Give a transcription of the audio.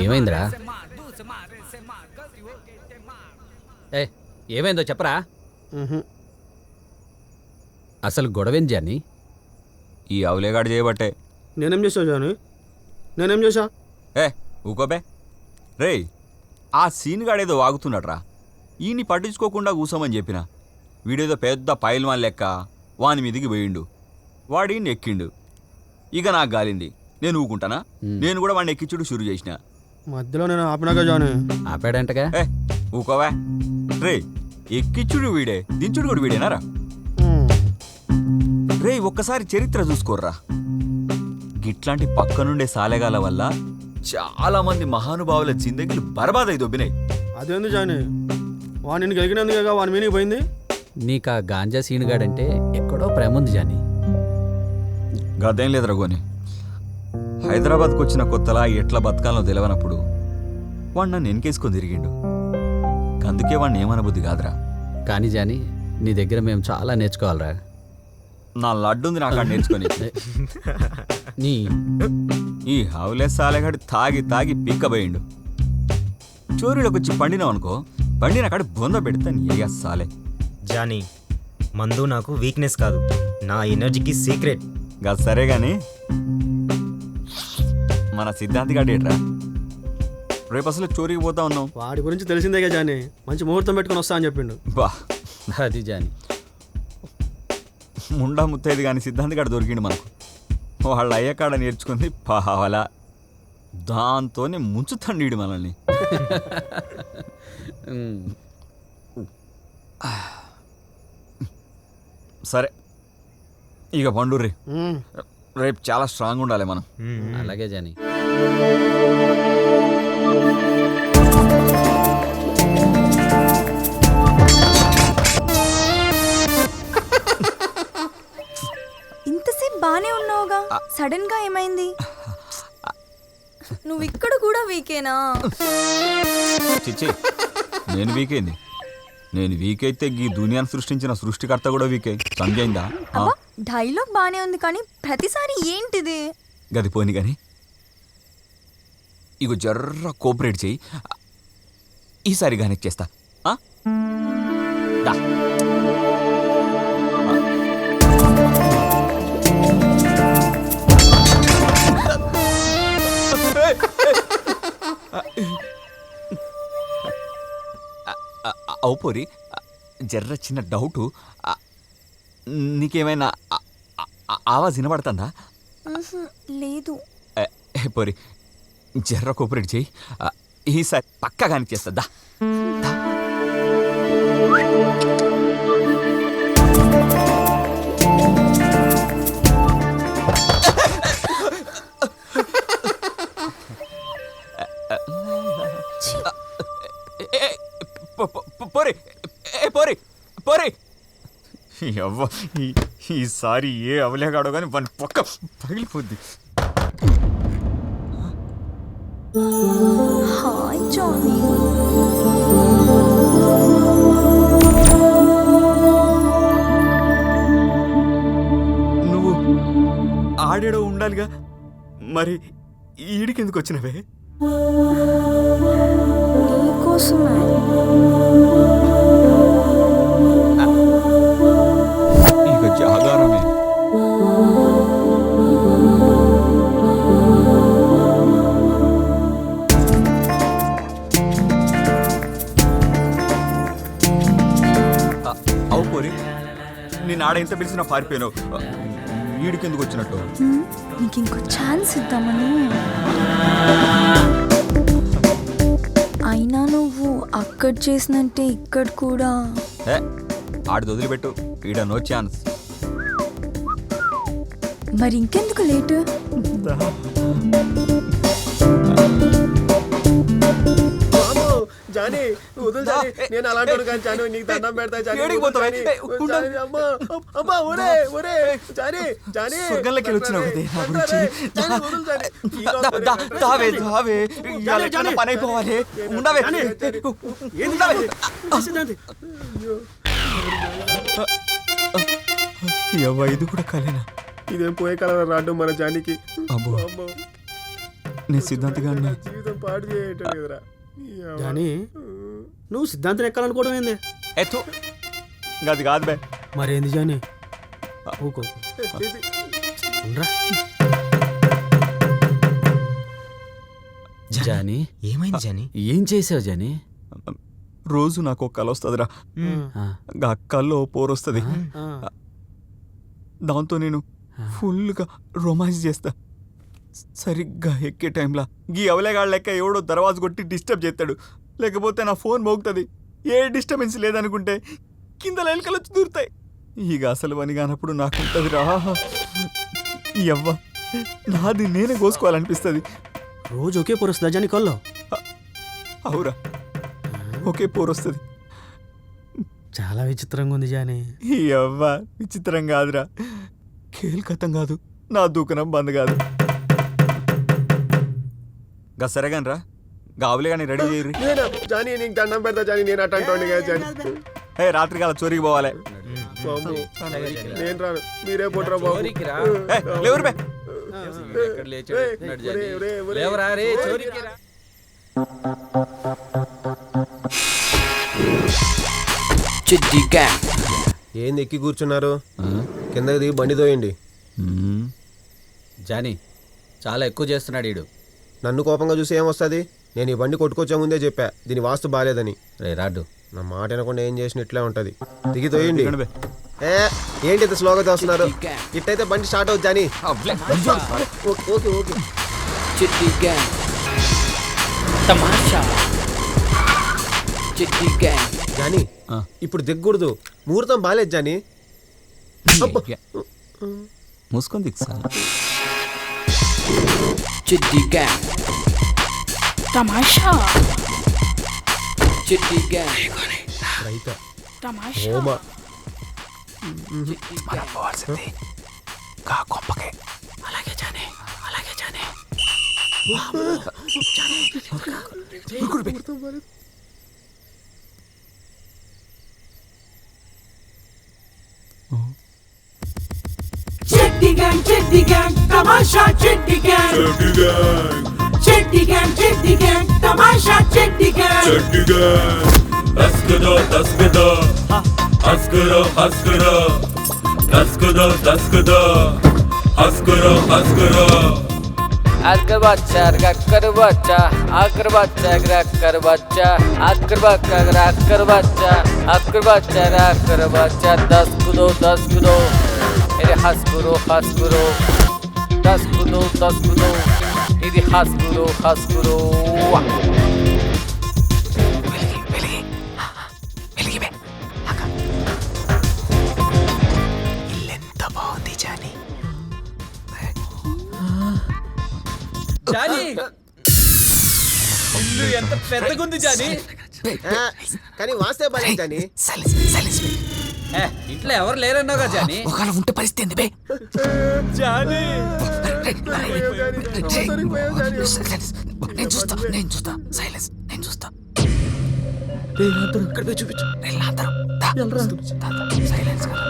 ఏమైందిరా? ఏమైందో చెప్పరా? అసలు గొడవేం జాని? ఈ అవులేగాడు చేయబట్టే. నేనేం చేసావు జాని? నేనేం చేశా? ఊకోబే రే. ఆ సీన్ గాడేదో వాగుతున్నాడ్రా. ఈయన్ని పట్టించుకోకుండా కూసోమని చెప్పిన. వీడేదో పెద్ద పైల్వాన్ లెక్క వాని మీదికి పోయిండు. వాడిని ఎక్కిండు. ఇక నాకు గాలింది. నేను ఊకుంటానా? నేను కూడా వాడిని ఎక్కించుడు షురు చేసిన. మధ్యలో నేను ఆపినాగా జాని. ఆపాడంటగా. ఊకోవా రే. ఎక్కిచ్చుడు వీడే, దించుడు కూడా వీడేనారా? రే ఒక్కసారి చరిత్ర చూసుకోర్రా. గిట్లాంటి పక్కనుండే సాలెగాల వల్ల చాలా మంది మహానుభావుల జిందగీలు బర్బాదై దొబ్బినాయి. అదేంది జాని? వాడిని గెలిగినందుకేగా వాని మీనికి పోయింది. నీకు ఆ గాంజా సీనుగాడంటే ఎక్కడో ప్రేమ ఉంది జాని. గదేం లేదు రఘుని. హైదరాబాద్కు వచ్చిన కొత్తలా ఎట్లా బతకాలనో తెలియనప్పుడు వాడు నన్ను వెనకేసుకొని తిరిగిండు. అందుకే వాడిని ఏమనబుద్ధి కాదురా. కానీ జాని, నీ దగ్గర మేము చాలా నేర్చుకోవాలరా. నా లడ్డుంది నాకాడ నేర్చుకొని. ఈ హౌలే సాలెగాడు తాగి తాగి పీక్కబోయిండు. చోరీలోకి వచ్చి పండినావనుకో, పండిన కాడ బొంద పెడితే నీగా సాలే. జానీ, మందు నాకు వీక్నెస్ కాదు, నా ఎనర్జీకి సీక్రెట్. గా సరే గాని మన సిద్ధాంతి గాడు ఏట్రా? రేపు అసలు చోరీకి పోతా ఉన్నాం. వాడి గురించి తెలిసిందేగా జాని. మంచి ముహూర్తం పెట్టుకుని వస్తా అని చెప్పిండు. బా అది జాని. ముండా ముత్తైదు కానీ సిద్ధాంతి గాడు దొరికిండు మనకు. వాళ్ళ అయ్యకాడ నేర్చుకుంది పావలా. దాంతోనే ముంచుతండీడు మనల్ని. సరే ఇక పండుర్రి. రేపు చాలా స్ట్రాంగ్ ఉండాలి మనం. అలాగే జాని. ఇంతసేపు బానే ఉన్నావుగా, సడన్ గా ఏమైంది? నువ్వు ఇక్కడ కూడా వీకేనా? చిచ్చి, నేను వీకైంది. నేను వీకైతే ఈ దునియాను సృష్టించిన సృష్టికర్త కూడా వీకై. సంజయిందా? డైలాగ్ బానే ఉంది కానీ ప్రతిసారి ఏంటిది? గది పోని గాని ఇగో జర్ర కోఆపరేట్ చేయి. ఈసారి గానే చేస్తా. అవుపోరి, జర్ర చిన్న డౌటు. నీకేమైనా ఆవాజ్ వినబడుతుందా? లేదు. పోరి జర్ర కోఆపరేట్ చేయి. ఈసారి పక్కా కానీ చేస్తుందా? పోరి పోరి పోరి. ఈసారి ఏ అవలేగాడో కానీ వాని పక్క పగిలిపోద్ది. Hi Johnny. నువ్వు ఆడేడో ఉండాలిగా, మరి ఈడికెందుకు వచ్చినవే? నీకోసమే. ఇక జాగారమే. అవు పోరి, నేను ఆడ ఎంత పిలిచినా పారిపోయినావు. వీడికెందుకు వచ్చినట్టు? నీకు ఇంకో ఛాన్స్ ఇద్దామని. అయినా నువ్వు అక్కడ చేసినంటే ఇక్కడ కూడా. ఆడిది వదిలిపెట్టు, ఈడ నో ఛాన్స్. మరి ఇంకెందుకు లేటు? జానీ వదులు జానీ, నేను అలాంటి కానీ జాను నీకు దండం పెడతా జానీ. అమ్మా ఒరే ఒరే జానీ జానీ స్వర్గంలోకి వచ్చినావు కదే నా గురించి. పని అయిపోవాలి. ఉండవే ఇది కూడా కలేనా? ఇదేం పోయే కాలం రాడు మన జానీకి. అబ్బో నేను సిద్ధాంత్ గారిని జీవితం పాడు చేయటం కదరా జానీ నువ్వు సిద్ధాంతం ఎక్కాలనుకోవడం ఏంది ఎత్తు అది కాదు బే. మరేంది జానీ ఊకో ఉండరా. జానీ ఏమైంది జానీ? ఏం చేసావు జానీ? రోజు నాకు ఒక కళ వస్తుందిరా. ఆ కల్లో పోరొస్తుంది. దాంతో నేను ఫుల్గా రొమాన్స్ చేస్తా. సరిగ్గా ఎక్కే టైంలో గీ అవలేగాళ్ళ లెక్క ఎవడో దర్వాజ కొట్టి డిస్టర్బ్ చేస్తాడు. లేకపోతే నా ఫోన్ మోగుతుంది. ఏ డిస్టర్బెన్స్ లేదనుకుంటే కింద ఎలుకలు వచ్చి దూరుతాయి. ఇక అసలు పని కానప్పుడు నాకుంటుంది రా ఈ అవ్వ నాది నేనే కోసుకోవాలనిపిస్తుంది. రోజు ఒకే పొరుస్తుందా జానీ కల్లో? అవురా, ఒకే పోరొస్తుంది. చాలా విచిత్రంగా ఉంది జానీ. ఈ అవ్వ విచిత్రం కాదురా, కేల్కతం కాదు, నా దూకనం బంద్ కాదు. గా సరేగాని రా, గావులే కానీ రెడీ చేయరు. జానీ నీకు దండం పెడతా జానీ, నేను అటంటోని కదా జానీ. ఏ రాత్రి కాల చోరీకి పోవాలి. నేను రాను, మీరే పోట్రా బాబు. లేవురు బే. ఏంది ఎక్కి కూర్చున్నారు? కిందకి దిగి బండి తోయండి. జానీ చాలా ఎక్కువ చేస్తున్నాడు ఈడు. నన్ను కోపంగా చూసి ఏమొస్తుంది? నేను ఈ బండి కొట్టుకొచ్చే ముందే చెప్పా దీని వాస్తు బాగాలేదని. రే రాడ్డు, నా మాట వినకుండా ఏం చేసిన ఇట్లే ఉంటుంది. దిగి తోయండి. దిగండి బే. ఏంటి ఇంత స్లోగా తోస్తున్నారు? ఇట్టయితే బండి స్టార్ట్ అవుతుంది జానీ. Okay okay. चिट्टी गैंग तमाशा चिट्टी गैंग జానీ ఇప్పుడు దిగకూడదు, ముహూర్తం బాగాలేదు జానీ. మూసుకొని దిక్సా. चिट्टी गैंग तमाशा चिट्टी गैंग రైత तमाशा ఓమా అలాగే జానే అలాగే జానే चिट्टी गैंग तमाशा चिट्टी गैंग चिट्टी गैंग तमाशा चिट्टी गैंग हस्करो हस्करो हस्करो हस्करो हस्करो हस्करो हस्करो हस्करो आकर बच्चा कर बच्चा आकर बच्चा कर बच्चा आकर बच्चा कर बच्चा आकर बच्चा कर बच्चा 10 कूदो अरे हंस करो 10 कूदो ఇది हंस करो జానీ ఇల్లు ఎంత పెద్దగుంది జానీ. కానీ వాస్తే బాగాలేదు జానీ. ఇంట్లో ఎవరు లేరన్నావుగా జానీ. ఒకవేళ ఉంటే పరిస్థితి ఏంది బే జానీ నేను చూస్తా సైలెన్స్ నేను చూస్తా ఇక్కడ పోయి చూపించు. సైలెన్స్ కదా